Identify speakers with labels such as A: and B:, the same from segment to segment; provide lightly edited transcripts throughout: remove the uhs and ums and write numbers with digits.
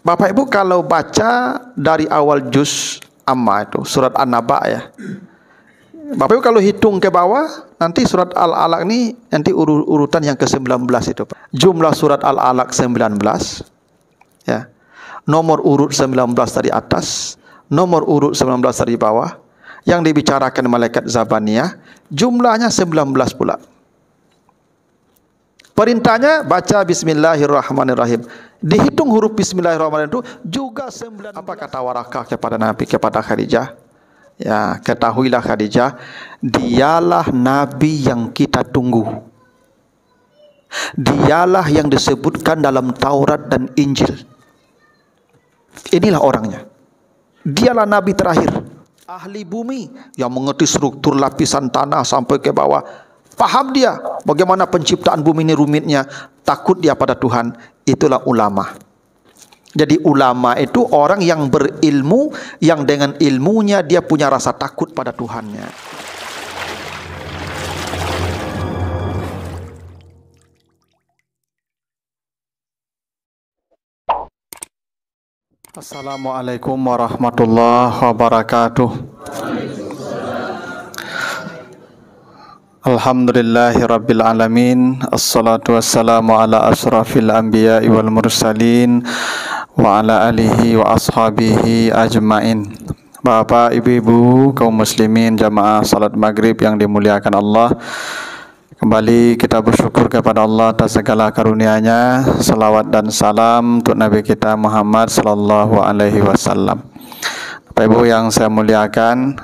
A: Bapak Ibu kalau baca dari awal juz amma itu surat An-Naba ya. Bapak Ibu kalau hitung ke bawah nanti surat Al-Alaq ini nanti urutan yang ke-19 itu, Pak. Jumlah surat Al-Alaq 19 ya. Nomor urut 19 dari atas, nomor urut 19 dari bawah. Yang dibicarakan malaikat Zabaniyah jumlahnya 19 pula. Perintahnya baca bismillahirrahmanirrahim. Dihitung huruf bismillahirrahmanirrahim itu juga 9. Apa kata Warakah kepada Nabi, kepada Khadijah? Ya, ketahuilah Khadijah, dialah Nabi yang kita tunggu. Dialah yang disebutkan dalam Taurat dan Injil. Inilah orangnya. Dialah Nabi terakhir. Ahli bumi yang mengerti struktur lapisan tanah sampai ke bawah. Paham dia bagaimana penciptaan bumi ini rumitnya. Takut dia pada Tuhan. Itulah ulama. Jadi ulama itu orang yang berilmu, yang dengan ilmunya dia punya rasa takut pada Tuhannya. Assalamualaikum warahmatullahi wabarakatuh. Alhamdulillahi rabbil alamin. Assalatu wassalamu ala asrafil anbiya'i wal mursalin wa ala alihi wa ashabihi ajmain. Bapak, ibu-ibu, kaum muslimin, jamaah salat maghrib yang dimuliakan Allah, kembali kita bersyukur kepada Allah atas segala karunia-Nya. Salawat dan salam untuk Nabi kita Muhammad sallallahu alaihi wasallam. Bapak Ibu yang saya muliakan,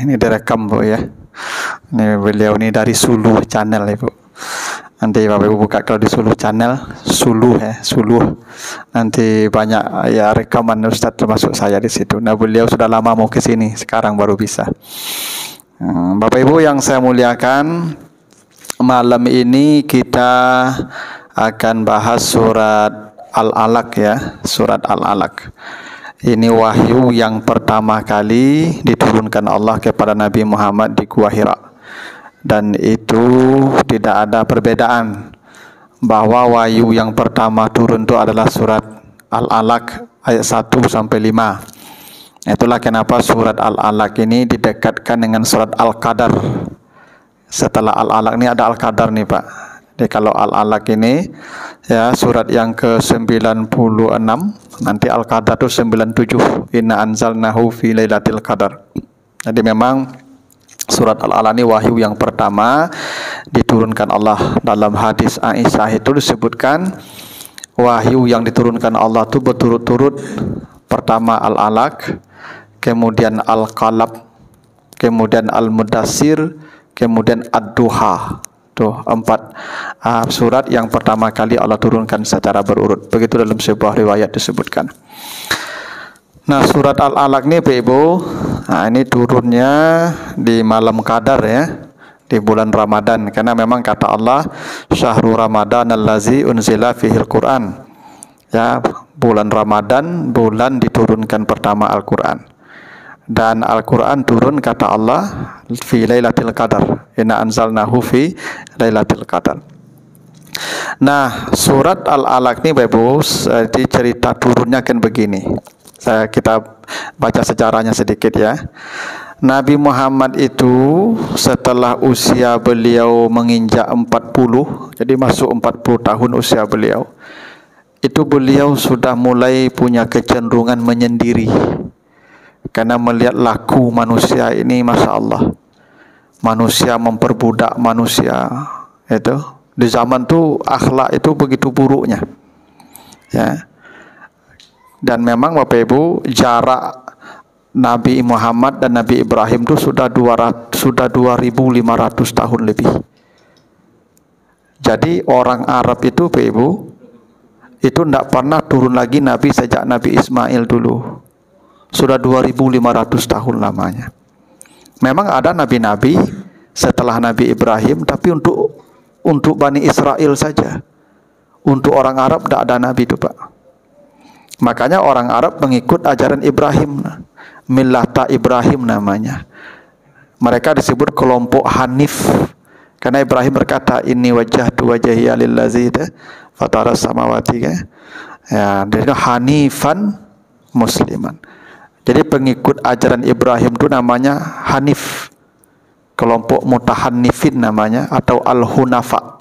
A: ini direkam Bu ya. Ini beliau ini dari Suluh Channel Ibu. Nanti Bapak Ibu buka kalau di Suluh Channel, Suluh ya, Suluh. Nanti banyak ya rekaman Ustadz termasuk saya di situ. Nah, beliau sudah lama mau ke sini, sekarang baru bisa. Bapak Ibu yang saya muliakan, malam ini kita akan bahas surat Al-Alaq ya, surat Al-Alaq. Ini wahyu yang pertama kali diturunkan Allah kepada Nabi Muhammad di Gua Hira. Dan itu tidak ada perbedaan bahwa wahyu yang pertama turun itu adalah surat Al-Alaq ayat 1 sampai 5. Itulah kenapa surat Al-Alaq ini didekatkan dengan surat Al-Qadar. Setelah Al-Alaq ini ada Al-Qadar nih Pak. Jadi kalau Al-Alaq ini ya surat yang ke-96, nanti Al-Qadar itu 97. Inna anzalnahu fi lailatul qadar. Jadi memang surat Al-Alaq ini wahyu yang pertama diturunkan Allah. Dalam hadis Aisyah itu disebutkan wahyu yang diturunkan Allah itu berturut-turut. Pertama Al-Alaq, kemudian Al-Qalab, kemudian Al-Mudassir, kemudian Ad-Duha. Tuh 4 surat yang pertama kali Allah turunkan secara berurut. Begitu dalam sebuah riwayat disebutkan. Nah, surat Al-Alaq ini Ibu, nah ini turunnya di malam Qadar ya, di bulan Ramadan. Karena memang kata Allah, Syahrul Ramadan allazi unzila fihil Quran. Ya, bulan Ramadan, bulan diturunkan pertama Al-Quran. Dan Al-Quran turun kata Allah fi lailatul qadar. Inna anzalnahu fi lailatul qadar. Nah, surat Al-Alaq ini Bapak Ibu, cerita turunnya kan begini. Kita baca sejarahnya sedikit ya. Nabi Muhammad itu setelah usia beliau menginjak 40, jadi masuk 40 tahun usia beliau. Itu beliau sudah mulai punya kecenderungan menyendiri. Karena melihat laku manusia ini, Masya Allah, manusia memperbudak manusia itu di zaman itu akhlak itu begitu buruknya ya. Dan memang Bapak Ibu, jarak Nabi Muhammad dan Nabi Ibrahim itu sudah 2500 tahun lebih. Jadi orang Arab itu Bapak Ibu itu tidak pernah turun lagi Nabi sejak Nabi Ismail dulu. Sudah 2500 tahun lamanya. Memang ada nabi-nabi setelah Nabi Ibrahim, tapi untuk Bani Israel saja. Untuk orang Arab tidak ada nabi itu Pak. Makanya orang Arab mengikut ajaran Ibrahim, Millata Ibrahim namanya. Mereka disebut kelompok Hanif. Karena Ibrahim berkata, inni wajjahtu wajhiya lillazi fatara samawati. Ya, dia hanifan musliman. Jadi pengikut ajaran Ibrahim itu namanya Hanif. Kelompok mutahannifin namanya, atau al-hunafa.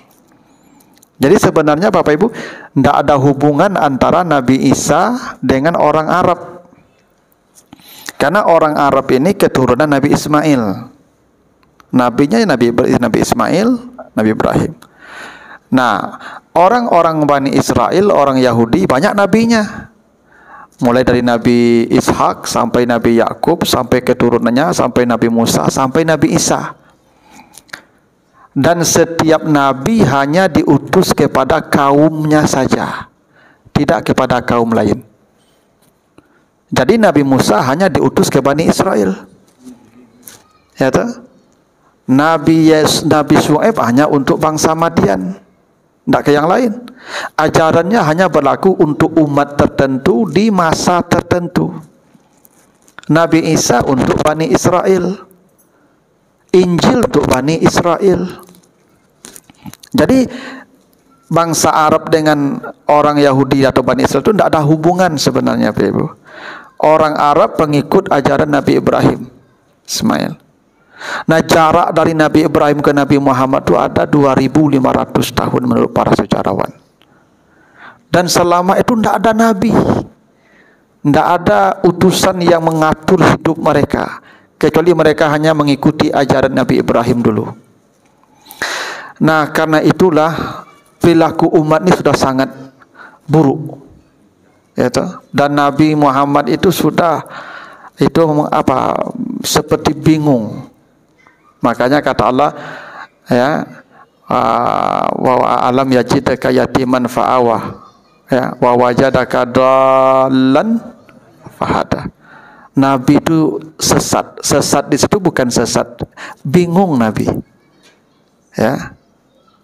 A: Jadi sebenarnya Bapak Ibu, tidak ada hubungan antara Nabi Isa dengan orang Arab. Karena orang Arab ini keturunan Nabi Ismail. Nabinya Nabi Ismail, Nabi Ibrahim. Nah, orang-orang Bani Israel, orang Yahudi, banyak nabinya. Mulai dari Nabi Ishak sampai Nabi Yakub, sampai keturunannya, sampai Nabi Musa, sampai Nabi Isa. Dan setiap nabi hanya diutus kepada kaumnya saja, tidak kepada kaum lain. Jadi Nabi Musa hanya diutus ke Bani Israel. Ya toh? Nabi Syuaib hanya untuk bangsa Madian, tidak ke yang lain. Ajarannya hanya berlaku untuk umat tertentu di masa tertentu. Nabi Isa untuk Bani Israel, Injil untuk Bani Israel. Jadi bangsa Arab dengan orang Yahudi atau Bani Israel itu tidak ada hubungan sebenarnya, Ibu. Orang Arab pengikut ajaran Nabi Ibrahim, Ismail. Nah, jarak dari Nabi Ibrahim ke Nabi Muhammad itu ada 2500 tahun menurut para sejarawan. Dan selama itu tidak ada nabi, tidak ada utusan yang mengatur hidup mereka, kecuali mereka hanya mengikuti ajaran Nabi Ibrahim dulu. Nah, karena itulah perilaku umat ini sudah sangat buruk, ya toh? Dan Nabi Muhammad itu sudah seperti bingung. Makanya kata Allah, ya, wa alam yajidaka yatiman fa'awah, ya, wa wajadaka dallan fahada. Nabi itu sesat di situ bukan sesat, bingung Nabi, ya,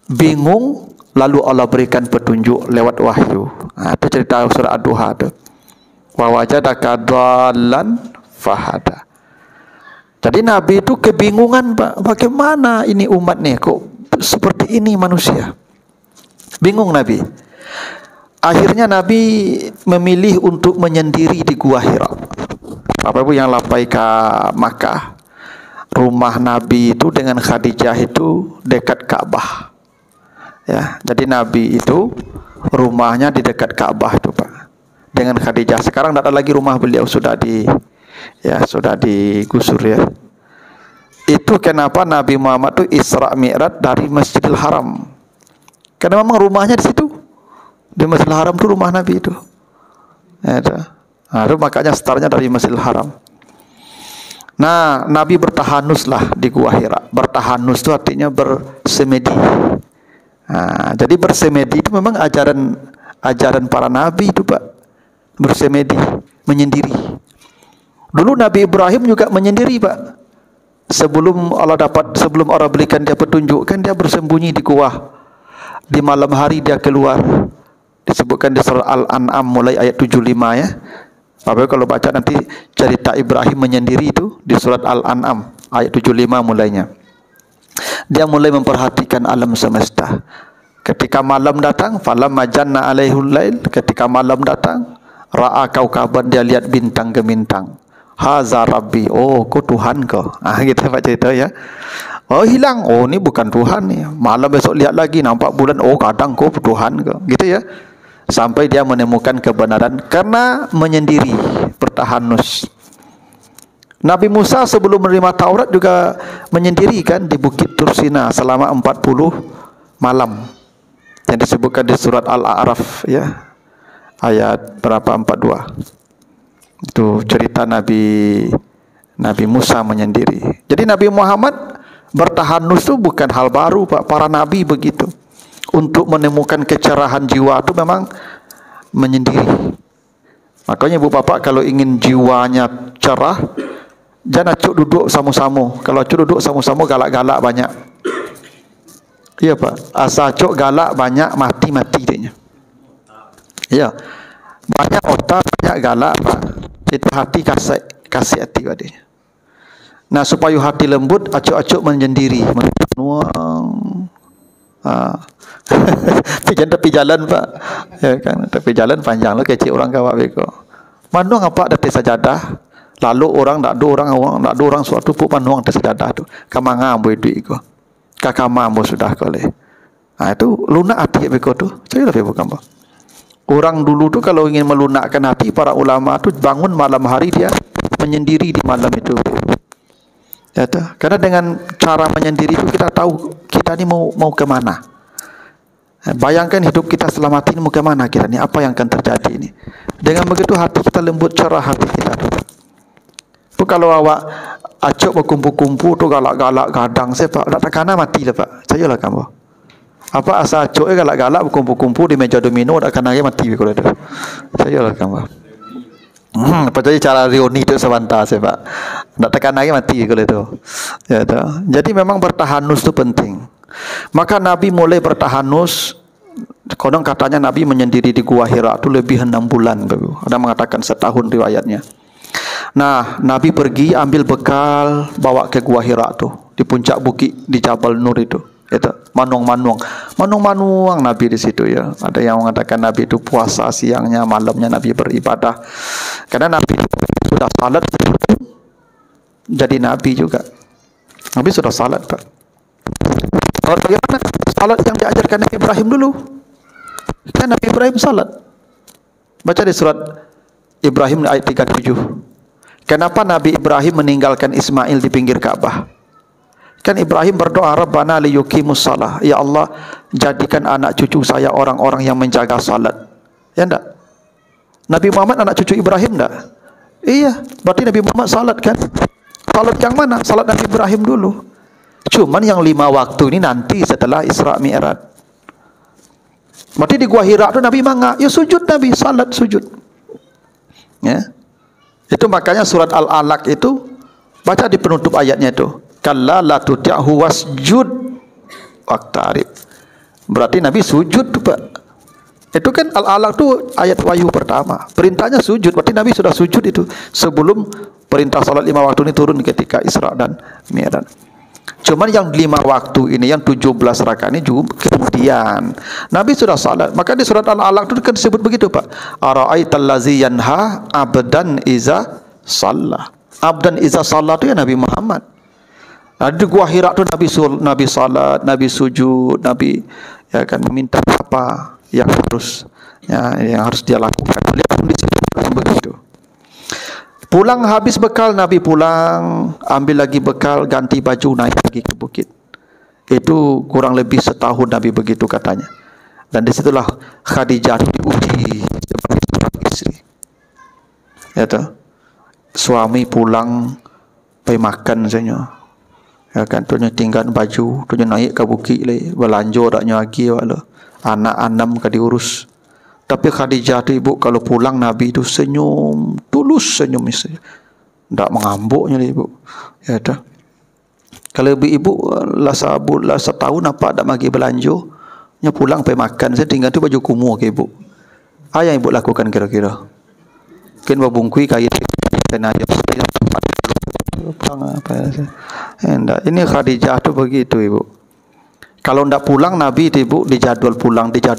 A: bingung, lalu Allah berikan petunjuk lewat wahyu. Itu cerita surah Ad-Duha itu, wa wajadaka dallan fahada. Jadi Nabi itu kebingungan, Pak. Bagaimana ini umat nih, kok seperti ini manusia? Bingung Nabi. Akhirnya Nabi memilih untuk menyendiri di Gua Hira. Bapak Ibu yang lapai ke Makkah, rumah Nabi itu dengan Khadijah itu dekat Ka'bah. Ya, jadi Nabi itu rumahnya di dekat Ka'bah itu, Pak. Dengan Khadijah. Sekarang tidak ada lagi rumah beliau, sudah digusur ya. Itu kenapa Nabi Muhammad itu Isra Mi'raj dari Masjidil Haram. Karena memang rumahnya di situ. Di Masjidil Haram itu rumah Nabi itu. Ya, itu. Nah, itu makanya startnya dari Masjidil Haram. Nah, Nabi bertahanuslah di Gua Hira. Bertahanus itu artinya bersemedi. Nah, jadi bersemedi itu memang ajaran para nabi itu, Pak. Bersemedi, menyendiri. Dulu Nabi Ibrahim juga menyendiri, Pak. Sebelum Allah berikan dia petunjuk, kan dia bersembunyi di gua. Di malam hari dia keluar. Disebutkan di surah Al-An'am mulai ayat 75 ya. Bapak kalau baca nanti cerita Ibrahim menyendiri itu di surat Al-An'am ayat 75 mulainya. Dia mulai memperhatikan alam semesta. Ketika malam datang, falamma janna alaihul lail, ketika malam datang, ra'a kaukaban, dia lihat bintang gemintang. Haza Rabbi, oh kau Tuhan kau. Kita baca cerita ya. Oh hilang, oh ini bukan Tuhan nih. Malam besok lihat lagi nampak bulan, oh kadang kau Tuhan kau. Gitu ya. Sampai dia menemukan kebenaran karena menyendiri, bertahanus. Nabi Musa sebelum menerima Taurat juga menyendiri kan di Bukit Tursina selama 40 malam. Yang disebutkan di surat Al-A'raf ya. Ayat berapa? 42. Itu cerita Nabi Musa menyendiri. Jadi Nabi Muhammad bertahanus itu bukan hal baru, Pak. Para nabi begitu. Untuk menemukan kecerahan jiwa itu memang menyendiri. Makanya Ibu Bapak kalau ingin jiwanya cerah, jangan acuk duduk sama-sama. Kalau acuk duduk sama-sama galak-galak banyak. Iya, Pak. Asa acuk galak banyak, mati-mati dia. Iya. Banyak otak, banyak galak, Pak. Itu hati kasih hati padanya. Nah, supaya hati lembut, acuk-acuk menyendiri, menuang. Tepi jalan Pak, ya kan, tepi jalan panjang lo kecil orang kawak beko. Manuang apa dati sajadah, lalu orang tak ada orang suatu pun manuang dati sajadah tu. Kamanga ambo duit ko, kakama ambo sudah kole. Itu lunak hati beko tu, saya lebih bukan Pak. Orang dulu tu kalau ingin melunakkan hati para ulama tu bangun malam hari dia menyendiri di malam itu. Ya tu, karena dengan cara menyendiri itu kita tahu kita ni mau ke mana. Bayangkan hidup kita setelah mati ini mau ke mana kita ni, apa yang akan terjadi ini. Dengan begitu hati kita lembut, cerah hati kita tu. Tu kalau awak acok berkumpul-kumpul tu galak-galak gadang saya Pak, tak takana mati lah Pak. Sayalah kamu. Apa asa acok galak-galak berkumpul-kumpul di meja domino tak kena mati kalau tu. Sayalah kamu. Percaya cara reuni itu sebentar saya Pak. Tak tekan lagi mati kalau itu. Ya tu. Jadi memang bertahanus itu penting. Maka Nabi mulai bertahanus. Konon katanya Nabi menyendiri di Gua Hira itu lebih 6 bulan. Ada mengatakan setahun riwayatnya. Nah, Nabi pergi ambil bekal bawa ke Gua Hira itu di puncak bukit di Jabal Nur itu. Itu manuang Nabi di situ ya. Ada yang mengatakan Nabi itu puasa siangnya, malamnya Nabi beribadah. Karena Nabi itu sudah salat jadi Nabi juga. Nabi sudah salat Pak. Kalau bagaimana salat yang diajarkan Nabi Ibrahim dulu? Kan Nabi Ibrahim salat. Baca di surat Ibrahim ayat 37. Kenapa Nabi Ibrahim meninggalkan Ismail di pinggir Ka'bah? Kan Ibrahim berdoa, Rabbana liyuqimus shalah. Ya Allah, jadikan anak cucu saya orang-orang yang menjaga salat. Ya enggak? Nabi Muhammad anak cucu Ibrahim enggak? Iya, berarti Nabi Muhammad salat kan? Salat yang mana? Salat Nabi Ibrahim dulu. Cuman yang 5 waktu ini nanti setelah Isra Mi'raj. Berarti di Gua Hira tu Nabi mangga, ya sujud Nabi, salat sujud. Ya. Itu makanya surat Al-Alaq itu baca di penutup ayatnya itu. Kalla la tuti'hu wasjud waqtarib. Berarti Nabi sujud tu Pak. Itu kan Al-Alaq tu ayat wahyu pertama. Perintahnya sujud, berarti Nabi sudah sujud itu sebelum perintah salat 5 waktu ini turun ketika Isra dan Mi'raj. Cuman yang 5 waktu ini, yang 17 rakaat ini juga kemudian Nabi sudah salat. Maka di surat Al-Alaq itu kan disebut begitu Pak. Ara'aital ladzi yanha abdan iza shalla. Abdan iza shalla itu ya Nabi Muhammad. Nah, di Gua Hira itu Nabi salat, Nabi sujud, Nabi ya kan meminta apa yang harus dia lakukan. Lihat di situ begitu. Pulang habis bekal, Nabi pulang, ambil lagi bekal, ganti baju, naik lagi ke bukit. Itu kurang lebih setahun Nabi begitu katanya. Dan disitulah Khadijah diuji sebagai seorang istri. Ya toh, suami pulang, pergi makan saja. Ya kan, tunya tinggal baju, tunya naik ke bukit lagi, belanja daknya lagi, anak anam ke diurus. Tapi Khadijah tu ibu kalau pulang Nabi itu senyum, tulus senyum istri. Tak mengambuknya ibu. Ya dah. Kalau ibu lah setahun apa tak bagi belanja, nya pulang pergi makan, saya tinggal tu baju kumuh ke ibu. Apa yang ibu lakukan kira-kira? Mungkin babungkui kait kena dia apa ya. Enggak, ini Khadijah tu begitu ibu. Kalau tidak pulang Nabi itu ibu dijadwal pulang, tidak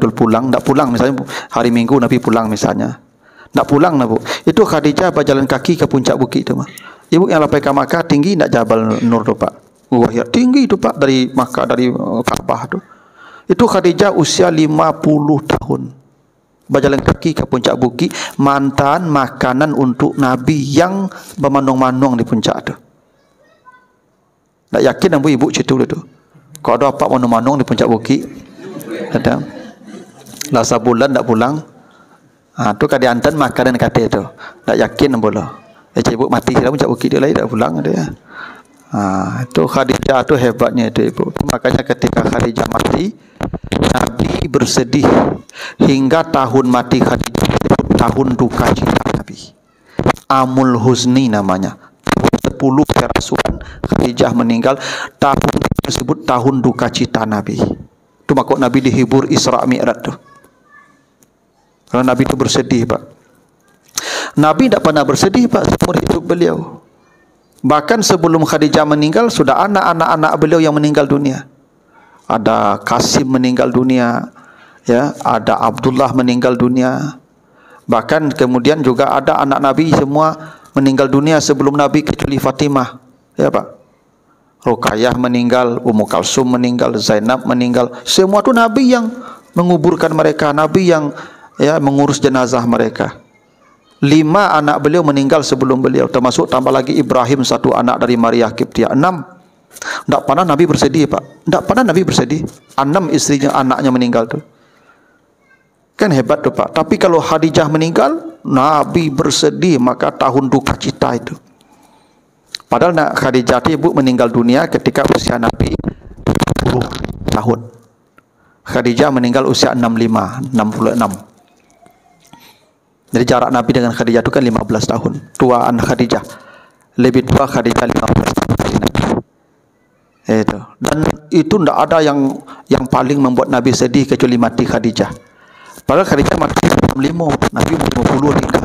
A: pulang misalnya hari Minggu Nabi pulang misalnya. Tidak pulang Nabi. Itu Khadijah berjalan kaki ke puncak bukit itu mah. Ibu yang sampai ke Makkah tinggi tidak Jabal Nur tu Pak. Wah ya tinggi itu Pak dari Makkah dari Ka'bah tu. Itu Khadijah usia 50 tahun. Berjalan kaki ke puncak bukit, mantan makanan untuk Nabi yang bermanung-manung di puncak tu. Tak yakin ibu cerita tu. Kalau ada apa manung-manung di puncak bukit, ada lah sebulan tak pulang. Tu kada antan makanan kata tu. Tak yakin boleh. Ibu mati dalam puncak bukit dia lagi tak pulang dia. Itu Khadijah tu hebatnya itu ibu. Makanya ketika Khadijah mati, Nabi bersedih hingga tahun mati Khadijah, tahun duka cita Nabi. Amul Huzni namanya. 10 kerasukan Khadijah meninggal, tahun tersebut tahun duka cita Nabi. Itu makanya Nabi dihibur Isra Mi'raj tu. Karena Nabi itu bersedih Pak. Nabi tidak pernah bersedih Pak seumur hidup beliau. Bahkan sebelum Khadijah meninggal sudah anak-anak beliau yang meninggal dunia. ada Qasim meninggal dunia, ya, ada Abdullah meninggal dunia. Bahkan kemudian juga ada anak Nabi semua meninggal dunia sebelum Nabi kecuali Fatimah, ya Pak. Ruqayyah meninggal, Ummu Kalsum meninggal, Zainab meninggal. Semua tu Nabi yang menguburkan mereka, Nabi yang ya mengurus jenazah mereka. 5 anak beliau meninggal sebelum beliau, termasuk tambah lagi Ibrahim, satu anak dari Maria Kiptiah. 6. Tak pernah Nabi bersedih, Pak. Tak pernah Nabi bersedih. 6 istrinya, anaknya meninggal tu. Kan hebat tu, Pak. Tapi kalau Khadijah meninggal, Nabi bersedih, maka tahun duka cita itu. Padahal Khadijah ibu meninggal dunia ketika usia Nabi 10 tahun. Khadijah meninggal usia 66. Jadi jarak Nabi dengan Khadijah itu kan 15 tahun. Tuaan Khadijah. Lebih tua Khadijah 15 tahun. Itu. Dan itu tidak ada yang paling membuat Nabi sedih kecuali mati Khadijah. Padahal Khadijah mati 65, Nabi 50 tinggal.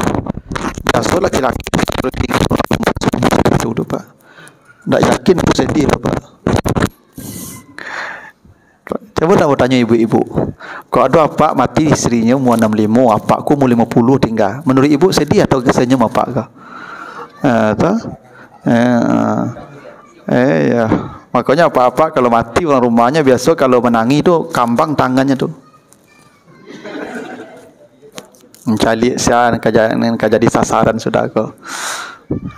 A: Biasa laki-laki itu Pak. Tak yakin aku sedih Pak. Coba nak tanya ibu-ibu. Kalau ada apa mati isterinya umur 65, apakku umur 50 tinggal. Menurut ibu sedih atau senyum apa kah? Ya. Makanya apa-apa kalau mati orang rumahnya biasa kalau menangi tu kambang tangannya tu. Mencari sian jadi sasaran sudah kau.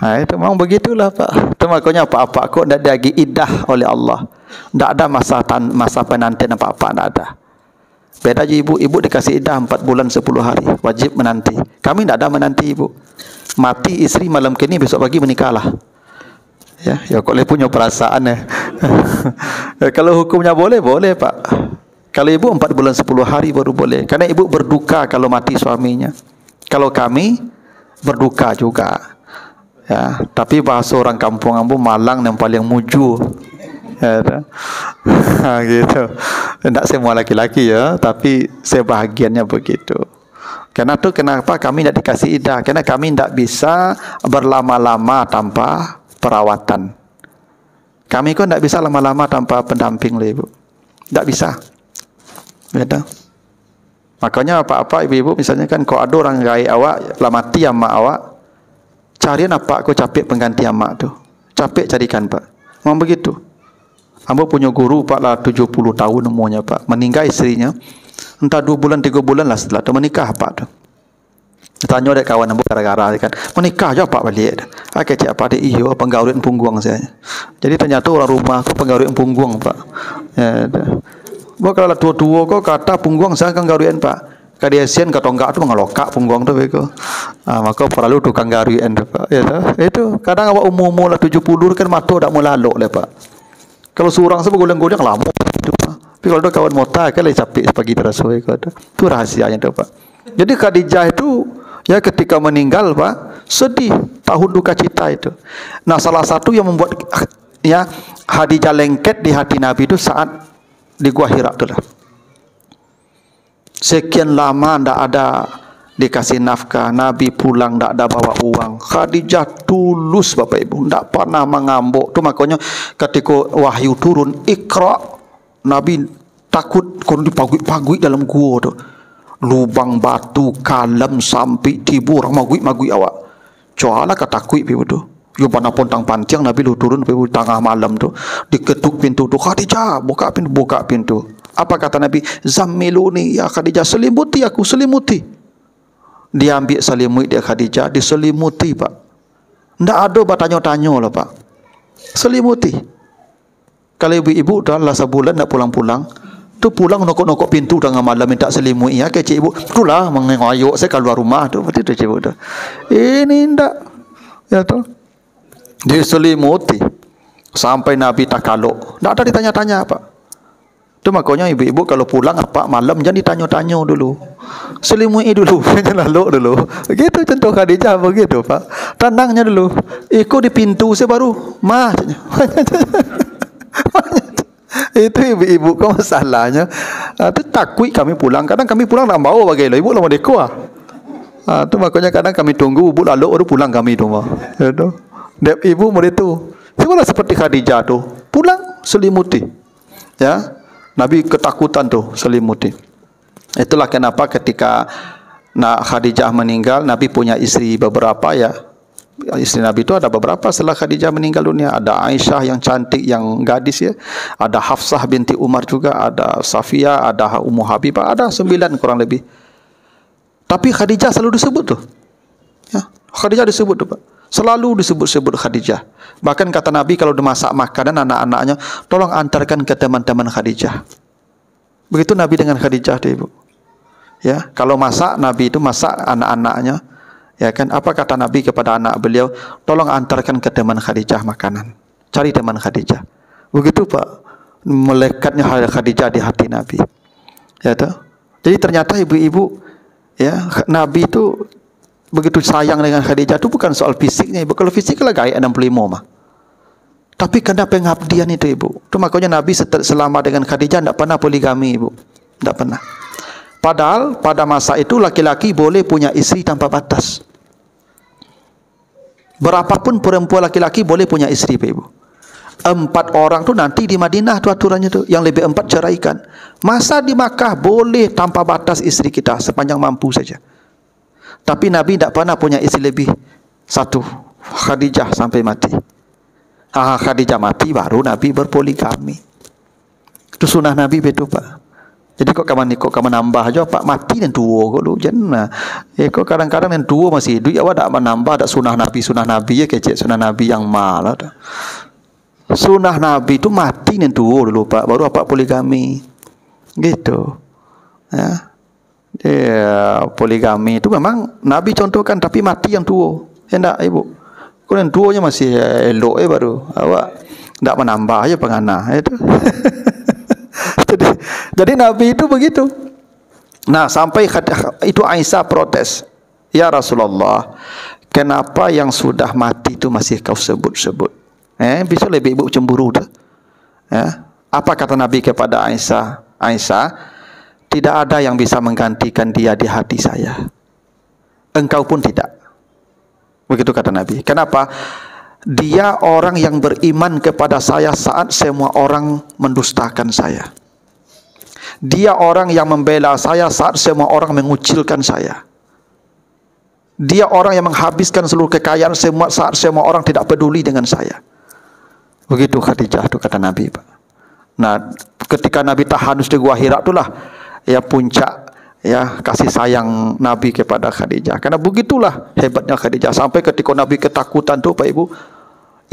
A: Itu memang begitulah Pak. Itu makanya apa-apa kau tidak diagi iddah oleh Allah. Tak ada masa penantian apa-apa, tak ada. Beda je ibu dikasih iddah 4 bulan 10 hari, wajib menanti. Kami tak ada menanti ibu. Mati isteri malam kini, besok pagi menikahlah. Ya kau boleh punya perasaan ya. Kalau hukumnya boleh Pak. Kalau ibu 4 bulan 10 hari baru boleh. Karena ibu berduka kalau mati suaminya. Kalau kami berduka juga. Ya, tapi bahasa orang kampung ambu malang yang paling muju. Ya, gitu. Tidak semua laki-laki ya, tapi sebahagiannya begitu. Karena itu kenapa kami tidak dikasih iddah? Karena kami tidak bisa berlama-lama tanpa perawatan. Kami kok tidak bisa lama-lama tanpa pendamping, ibu. Tidak bisa. Beda. Makanya apa-apa ibu-ibu misalnya kan kalau ada orang gai awak, lah mati amak awak, carian apa aku capek pengganti amak tu. Capek carikan Pak. Memang begitu. Hamba punya guru Pak lah 70 tahun umurnya Pak. Meninggal istrinya. Entah 2 bulan 3 bulan lah setelah tu menikah Pak tu. Tanya ada kawan hamba gara-gara kan. Menikah je Pak balik. Cik apa dia iyo penggaulian punggung saya. Jadi ternyata orang rumah aku penggaulian punggung Pak. Ya. Bo kalau tua-tua kau kata punggung saya kan garuan Pak. Kadia sian kata enggak tu mengalokak punggung tu beko. Maka perlu tukang garuan tu Pak. Ya itu kadang awak umur-umur lah 70 kan mata dak mau lalok le Pak. Kalau seorang sebab goleng-goleng lama tu Pak. Tapi kalau ada kawan mota kan le capek pagi terasoi kata. Tu rahasianya tu Pak. Jadi Khadijah itu ya ketika meninggal Pak sedih, tahun duka cita itu. Nah salah satu yang membuat ya Khadijah lengket di hati Nabi itu saat di Gua Hira tu lah. Sekian lama ndak ada dikasih nafkah, Nabi pulang ndak ada bawa uang. Khadijah tulus Bapak Ibu, ndak pernah mengambuk. Tu makanya ketika wahyu turun Iqra, Nabi takut kalau dipagui dalam gua tu. Lubang batu kalam sampai tibu orang magui awak. Coalah katakui Ibu tu. Yo mana pun tang pantiang Nabi lu turun pi tengah malam tu diketuk pintu tu Khadijah buka pintu apa kata Nabi zammiluni ya Khadijah selimuti aku selimuti dia ambil selimut dia Khadijah diselimuti Pak ndak ada bertanya-tanya lah Pak selimuti kalau ibu-ibu dah lah sebulan ndak pulang-pulang tu pulang nokok-nokok pintu tengah malam minta selimut ya ke cik ibu itulah mengayuk saya keluar rumah tu betul tu cik ibu tu ini ndak ya tu diselimuti sampai Nabi takaluk. Tak ada ditanya-tanya Pak. Itu makanya ibu-ibu kalau pulang apa malam jangan ditanya-tanya dulu. Selimui dulu, jangan laluk dulu. Begitu contoh Khadijah begitu Pak. Tenangnya dulu. Ikut di pintu saya baru mah. Itu ibu-ibu kau masalahnya. Itu takut kami pulang. Kadang kami pulang nak bawa bagaimana ibu lama deko ah. Itu makanya kadang kami tunggu ibu laluk baru pulang kami tu mah. Itu. Dep ibu murid tu, sebenarnya seperti Khadijah tu, pulang selimuti, ya, Nabi ketakutan tuh selimuti. Itulah kenapa ketika Khadijah meninggal, Nabi punya istri beberapa ya. Istri Nabi itu ada beberapa setelah Khadijah meninggal dunia. Ada Aisyah yang cantik, yang gadis ya. Ada Hafsah binti Umar juga. Ada Safiyah, ada Ummu Habibah. Ada 9 kurang lebih. Tapi Khadijah selalu disebut tuh. Ya, Khadijah disebut tuh Pak. Selalu disebut-sebut Khadijah. Bahkan kata Nabi kalau dimasak makanan anak-anaknya, tolong antarkan ke teman-teman Khadijah. Begitu Nabi dengan Khadijah deh Ibu. Ya, kalau masak Nabi itu masak anak-anaknya. Ya kan, apa kata Nabi kepada anak beliau? Tolong antarkan ke teman Khadijah makanan. Cari teman Khadijah. Begitu Pak, melekatnya Khadijah di hati Nabi. Ya toh. Jadi ternyata ibu-ibu, ya, Nabi itu begitu sayang dengan Khadijah itu bukan soal fisiknya Ibu. Kalau fisik lah gaya 65 mah. Tapi karena pengabdian itu Ibu. Itu makanya Nabi selama dengan Khadijah tidak pernah poligami Ibu. Tidak pernah. Padahal pada masa itu laki-laki boleh punya istri tanpa batas. Berapapun perempuan laki-laki boleh punya istri Ibu. 4 orang tu nanti di Madinah tu aturannya tu. Yang lebih 4 ceraikan. Masa di Makkah boleh tanpa batas istri kita sepanjang mampu saja. Tapi Nabi tidak pernah punya istri lebih 1. Khadijah sampai mati. Khadijah mati baru Nabi berpoligami. Itu sunnah Nabi betul Pak. Jadi kok kamu nambah aja Pak, mati dan tua kok lu jangan. Kok kadang-kadang yang tua masih hidup ya awak tak menambah, tak sunnah Nabi ya kecil sunnah Nabi yang malah. Sunnah Nabi itu mati dan tua dulu Pak, baru apa poligami. Gitu. Ya. Poligami itu memang Nabi contohkan tapi mati yang tua. Ya enggak Ibu? Kok yang tuanya masih elok baru. Awak enggak menambah aja penganah itu. Jadi Nabi itu begitu. Nah, sampai itu Aisyah protes. Ya Rasulullah, kenapa yang sudah mati itu masih kau sebut-sebut? Bisa lebih ibu cemburu dah. Apa kata Nabi kepada Aisyah? Aisyah, tidak ada yang bisa menggantikan dia di hati saya. Engkau pun tidak. Begitu kata Nabi. Kenapa? Dia orang yang beriman kepada saya saat semua orang mendustakan saya. Dia orang yang membela saya saat semua orang mengucilkan saya. Dia orang yang menghabiskan seluruh kekayaan saat semua orang tidak peduli dengan saya. Begitu Khadijah itu kata Nabi Pak. Nah, ketika Nabi tahanus di Gua Hira itulah ya puncak ya kasih sayang Nabi kepada Khadijah. Karena begitulah hebatnya Khadijah sampai ketika Nabi ketakutan tuh Pak Ibu,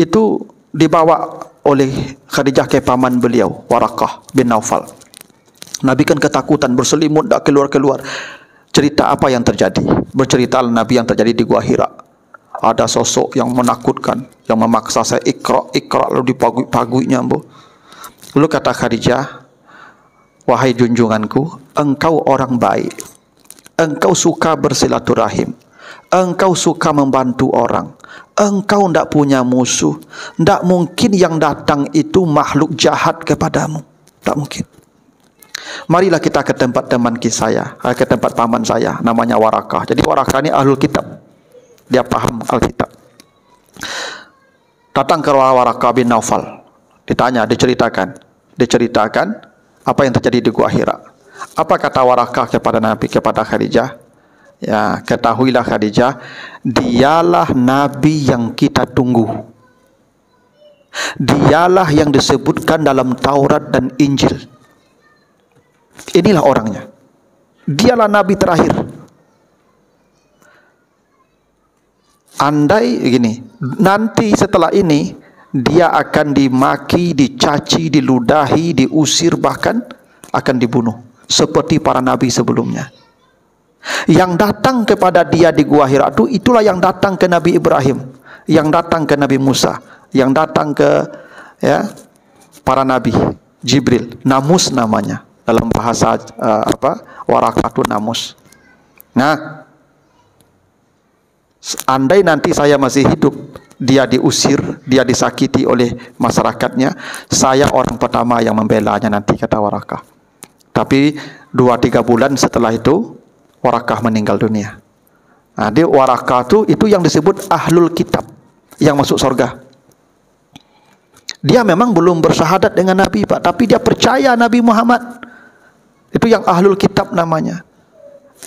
A: itu dibawa oleh Khadijah ke paman beliau, Warakah bin Naufal. Nabi kan ketakutan, berselimut, tak keluar-keluar. Cerita apa yang terjadi? Bercerita Nabi yang terjadi di Gua Hira. Ada sosok yang menakutkan, yang memaksa saya ikra lalu dipagui-paguinya. Lalu kata Khadijah, wahai junjunganku, engkau orang baik. Engkau suka bersilaturahim. Engkau suka membantu orang. Engkau tidak punya musuh. Tidak mungkin yang datang itu makhluk jahat kepadamu. Tak mungkin. Marilah kita ke tempat teman saya, ke tempat paman saya, namanya Warakah. Jadi Warakah ini ahlul kitab. Dia paham Alkitab. Datang ke Warakah bin Naufal. Ditanya, diceritakan apa yang terjadi di Gua Hira. Apa kata Warakah kepada Nabi, kepada Khadijah? Ya, ketahuilah Khadijah, dialah Nabi yang kita tunggu. Dialah yang disebutkan dalam Taurat dan Injil. Inilah orangnya. Dialah Nabi terakhir. Andai begini, nanti setelah ini dia akan dimaki, dicaci, diludahi, diusir, bahkan akan dibunuh seperti para nabi sebelumnya. Yang datang kepada dia di Gua Hira itu, itulah yang datang ke Nabi Ibrahim, yang datang ke Nabi Musa, yang datang ke para nabi. Jibril, Namus namanya. Dalam bahasa Warakah itu Namus. Nah, andai nanti saya masih hidup, dia diusir, dia disakiti oleh masyarakatnya, saya orang pertama yang membelanya nanti, kata Warakah. Tapi 2-3 bulan setelah itu Warakah meninggal dunia. Nah, di Warakah itu yang disebut ahlul kitab, yang masuk surga.
B: Dia memang belum bersyahadat dengan Nabi, Pak, tapi dia percaya Nabi Muhammad. Itu yang ahlul kitab namanya.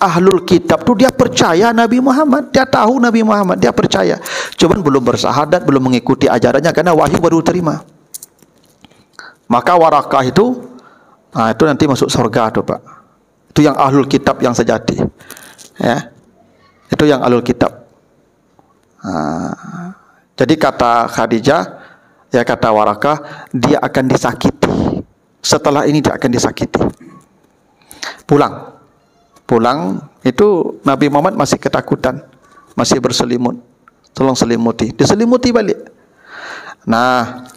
B: Ahlul kitab tu dia percaya Nabi Muhammad, dia tahu Nabi Muhammad, dia percaya. Cuman belum bersyahadat, belum mengikuti ajarannya karena wahyu baru terima. Maka Warakah itu nanti masuk surga tu, Pak. Itu yang ahlul kitab yang sejati. Ya. Itu yang ahlul kitab. Jadi kata Khadijah, ya kata Warakah, dia akan disakiti. Setelah ini dia akan disakiti. Pulang itu Nabi Muhammad masih ketakutan, masih berselimut. Tolong selimuti, diselimuti balik. Nah,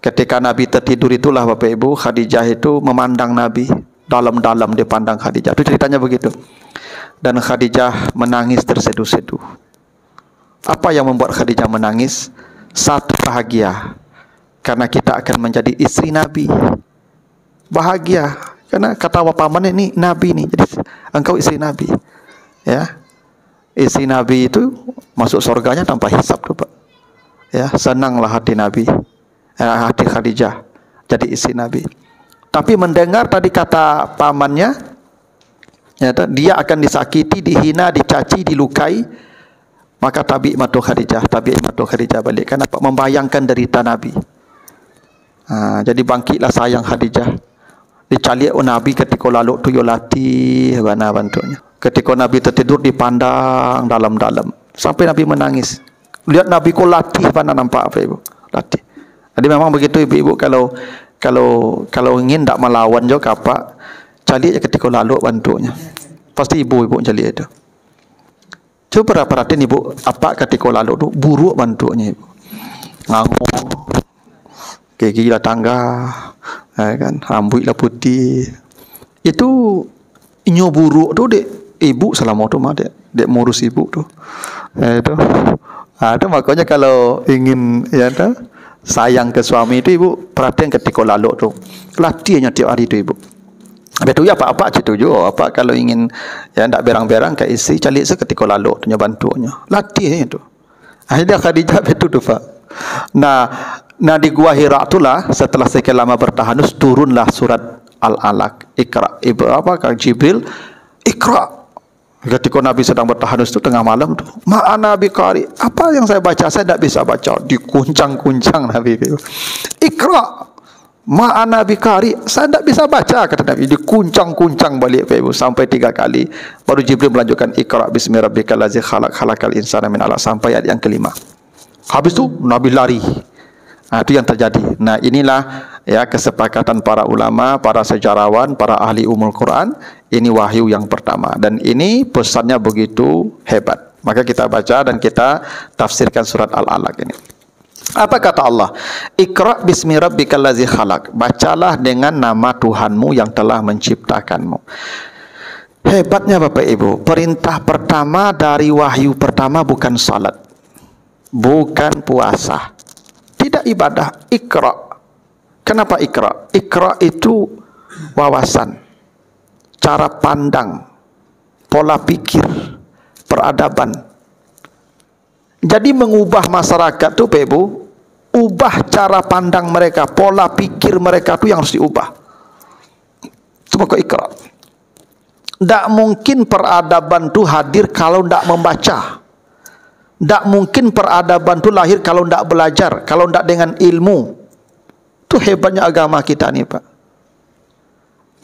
B: ketika Nabi tertidur itulah Bapak Ibu, Khadijah itu memandang Nabi dalam-dalam, dia pandang Khadijah. Itu ceritanya begitu. Dan Khadijah menangis terseduh-seduh. Apa yang membuat Khadijah menangis? Satu, bahagia karena kita akan menjadi istri Nabi. Bahagia karena kata paman ini Nabi ni, jadi engkau istri Nabi. Ya, istri Nabi itu masuk surganya tanpa hisab tu, Pak. Ya, senanglah hati Nabi, hati Khadijah jadi istri Nabi. Tapi mendengar tadi kata pamannya, ya, dia akan disakiti, dihina, dicaci, dilukai, maka tabi' matu Khadijah balik. Kenapa? Membayangkan derita Nabi. Jadi bangkitlah sayang Khadijah. Dicaliak Nabi ketika lalu tu yolati bana bantunya. Ketika Nabi tertidur dipandang dalam-dalam sampai Nabi menangis. Lihat Nabi ko latih bana, nampak apa Ibu? Latih. Jadi memang begitu Ibu, kalau ingin tak melawan juga apa, caliak ketika lalu bantunya. Pasti ibu caliak itu. Coba perhatiin Ibu, apa ketika lalu tu buruk bantunya Ibu. Ngangung. Gigi lah tangga, kan, rambutlah putih. Itu inyo buruk tu dek ibu selama tu mah dek ngurus ibu tu. Itu. Itu makanya kalau ingin ya sayang ke suami itu Ibu perhatian ketika lalu tu. Latihnya tiap hari tu Ibu. Habis tu ya apa cerita juga. Apa kalau ingin ya ndak berang-berang ke isteri calik seketika lalu tu bantunya. Latihnya tu. Akhirnya Khadijah betul tu Pak. Nah di Gua Hira itulah setelah sekian lama bertahanus turunlah surat Al-Alaq. Iqra. Kata Jibril, Iqra. Ketika Nabi sedang bertahanus itu tengah malam tu, ma'ana biqari. Apa yang saya baca? Saya tidak bisa baca. Dikuncang-kuncang Nabi. Iqra. Ma'ana biqari. Saya tidak bisa baca, kata Nabi. Dikuncang-kuncang balik Ibu sampai 3 kali. Baru Jibril melanjutkan Iqra bismi rabbikal ladzi khalaq khalaqal insana min 'alaq sampai ayat yang kelima. Habis tu Nabi lari. Itu yang terjadi. Nah, inilah ya kesepakatan para ulama, para sejarawan, para ahli umul Quran. Ini wahyu yang pertama dan ini pesannya begitu hebat. Maka kita baca dan kita tafsirkan surat Al-Alaq ini. Apa kata Allah? Iqra bismi rabbikal ladzi khalaq. Bacalah dengan nama Tuhanmu yang telah menciptakanmu. Hebatnya Bapak Ibu, perintah pertama dari wahyu pertama bukan salat, bukan puasa, tidak ibadah. Iqra. Kenapa Iqra? Iqra itu wawasan, cara pandang, pola pikir, peradaban. Jadi mengubah masyarakat tu Pak Ibu, ubah cara pandang mereka, pola pikir mereka tu yang harus diubah. Cuma ke Iqra. Tak mungkin peradaban tu hadir kalau tak membaca. Tak mungkin peradaban tu lahir kalau tak belajar, kalau tak dengan ilmu. Itu hebatnya agama kita ni Pak.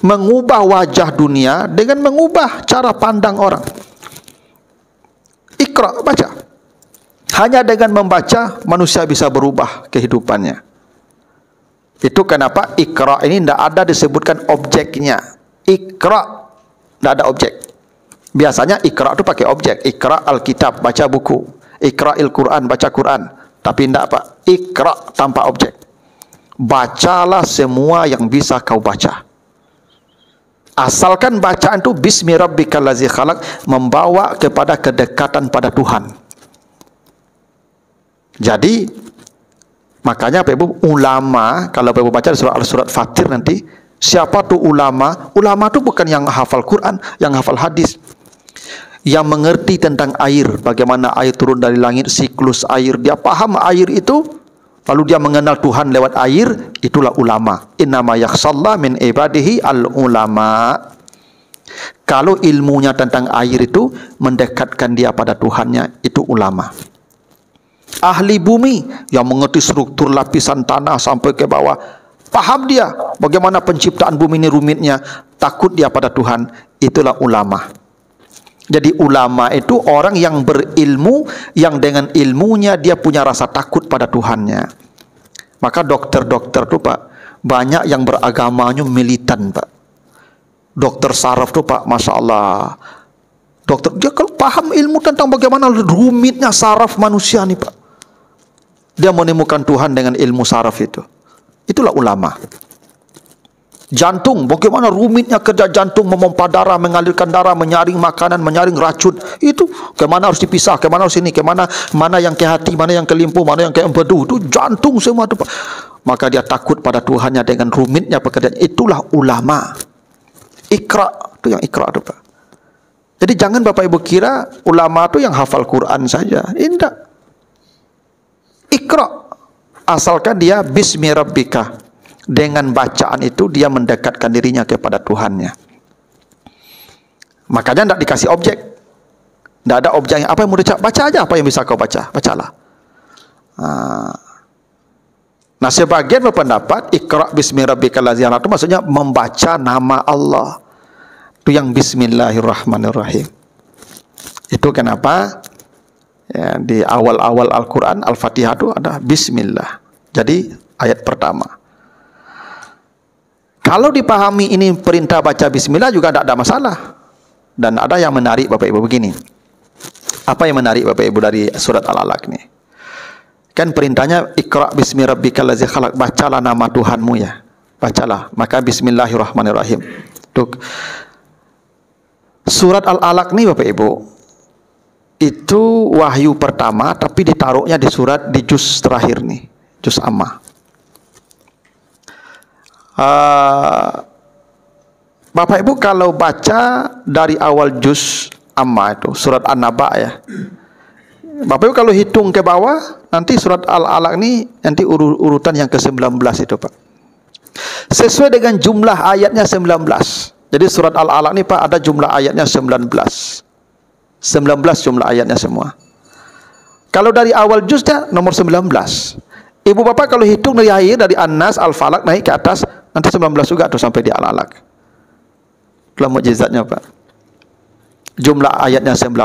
B: Mengubah wajah dunia dengan mengubah cara pandang orang. Iqra, baca. Hanya dengan membaca manusia bisa berubah kehidupannya. Itu kenapa Iqra ini tidak ada disebutkan objeknya. Iqra, tidak ada objek. Biasanya Iqra itu pakai objek. Iqra Alkitab, baca buku. Iqra'il Quran, baca Quran. Tapi tidak Pak. Iqra tanpa objek. Bacalah semua yang bisa kau baca. Asalkan bacaan itu bismi rabbikal ladzi khalaq, membawa kepada kedekatan pada Tuhan. Jadi makanya Bapak Ibu ulama, kalau Bapak Ibu baca surat Fatir nanti, siapa tu ulama? Ulama tu bukan yang hafal Quran, yang hafal hadis, yang mengerti tentang air, bagaimana air turun dari langit, siklus air. Dia paham air itu lalu dia mengenal Tuhan lewat air, itulah ulama. Innama yakhshallah min ibadihi al-ulama. Kalau ilmunya tentang air itu mendekatkan dia pada Tuhannya, itu ulama. Ahli bumi yang mengerti struktur lapisan tanah sampai ke bawah, paham dia bagaimana penciptaan bumi ini rumitnya, takut dia pada Tuhan, itulah ulama. Jadi ulama itu orang yang berilmu, yang dengan ilmunya dia punya rasa takut pada Tuhannya. Maka dokter-dokter tuh Pak, banyak yang beragamanya militan Pak. Dokter saraf tuh Pak, Masya Allah. Dokter, dia kalau paham ilmu tentang bagaimana rumitnya saraf manusia nih Pak. Dia menemukan Tuhan dengan ilmu saraf itu. Itulah ulama. Jantung, bagaimana rumitnya kerja jantung, memompa darah, mengalirkan darah, menyaring makanan, menyaring racun. Itu kemana harus dipisah, kemana harus ini, kemana, mana yang ke hati, mana yang ke limfu, mana yang ke empedu. Itu jantung semua itu Pak. Maka dia takut pada Tuhannya dengan rumitnya pekerjaan. Itulah ulama. Iqra, itu yang Iqra itu Pak. Jadi jangan Bapak Ibu kira ulama itu yang hafal Quran saja. Tidak. Iqra, asalkan dia bismi rabbika. Dengan bacaan itu dia mendekatkan dirinya kepada Tuhannya. Makanya tidak dikasih objek. Tidak ada objeknya. Apa yang mau dibaca? Baca aja apa yang bisa kau baca. Bacalah. Nah, sebagian berpendapat Iqra bismi rabbikal ladzi khalaq itu maksudnya membaca nama Allah. Itu yang bismillahirrahmanirrahim. Itu kenapa ya, di awal-awal Al-Quran Al-Fatihah itu ada bismillah. Jadi ayat pertama. Kalau dipahami ini perintah baca bismillah juga tidak ada masalah. Dan ada yang menarik Bapak Ibu begini. Apa yang menarik Bapak Ibu dari surat Al-Alaq ini? Kan perintahnya Iqra bismi rabbikal ladzi khalaq, bacalah nama Tuhanmu ya. Bacalah, maka bismillahirrahmanirrahim. Tuh. Surat Al-Alaq nih Bapak Ibu, itu wahyu pertama tapi ditaruhnya di juz terakhir nih, juz Ammah. Bapak Ibu kalau baca dari awal juz Ammah itu surat An-Naba ya, Bapak Ibu kalau hitung ke bawah nanti surat Al-Alaq ini nanti urutan yang ke-19 itu Pak, sesuai dengan jumlah ayatnya 19. Jadi surat Al-Alaq ini Pak ada jumlah ayatnya 19 jumlah ayatnya semua. Kalau dari awal juznya nomor 19. Ibu bapak kalau hitung dari akhir, dari An-Nas, Al-Falaq naik ke atas, nanti 19 juga tuh sampai di Al-Alaq. Itulah mukjizatnya Pak. Jumlah ayatnya 19,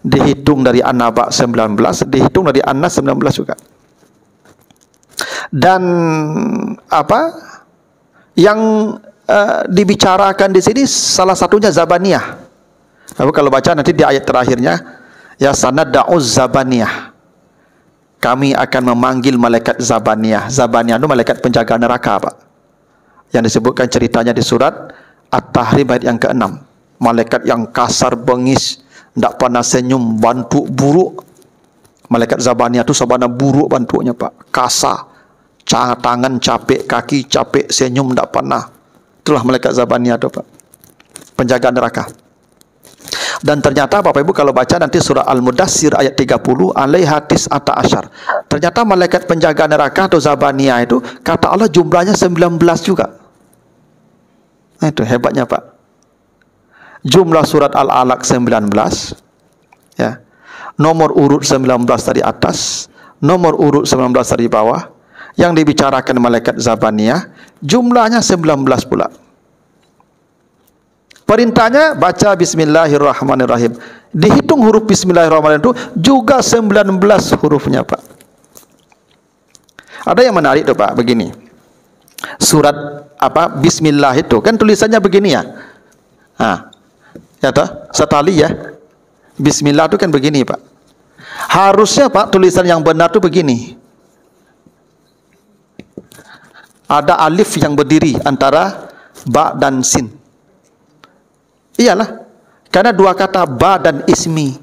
B: dihitung dari An-Naba 19, dihitung dari An-Nas 19 juga. Dan apa yang dibicarakan di sini salah satunya Zabaniyah. Lalu kalau baca nanti di ayat terakhirnya, ya sanada'uz Zabaniyah. Kami akan memanggil malaikat Zabaniyah. Zabaniyah itu malaikat penjaga neraka Pak. Yang disebutkan ceritanya di surat At-Tahrim ayat yang ke-6. Malaikat yang kasar bengis, tidak pernah senyum, bantu buruk. Malaikat Zabaniyah itu sabana buruk bantunya Pak. Kasar, tangan capek, kaki capek, senyum tidak pernah. Itulah malaikat Zabaniyah itu Pak, penjaga neraka. Dan ternyata Bapak Ibu kalau baca nanti surah Al-Mudassir ayat 30, alaiha tis'ata asyar. Ternyata malaikat penjaga neraka atau Zabaniyah itu kata Allah jumlahnya 19 juga. Nah, itu hebatnya Pak. Jumlah surat Al-Alaq 19 ya. Nomor urut 19 dari atas, nomor urut 19 dari bawah. Yang dibicarakan malaikat Zabaniyah jumlahnya 19 pula. Perintahnya baca bismillahirrahmanirrahim. Dihitung huruf bismillahirrahmanirrahim itu juga 19 hurufnya Pak. Ada yang menarik tuh Pak, begini. Surat apa bismillah itu kan tulisannya begini ya. Nah, ya toh, setali ya. Bismillah itu kan begini Pak. Harusnya Pak tulisan yang benar itu begini. Ada alif yang berdiri antara ba dan sin. Iyalah, karena dua kata ba dan ismi.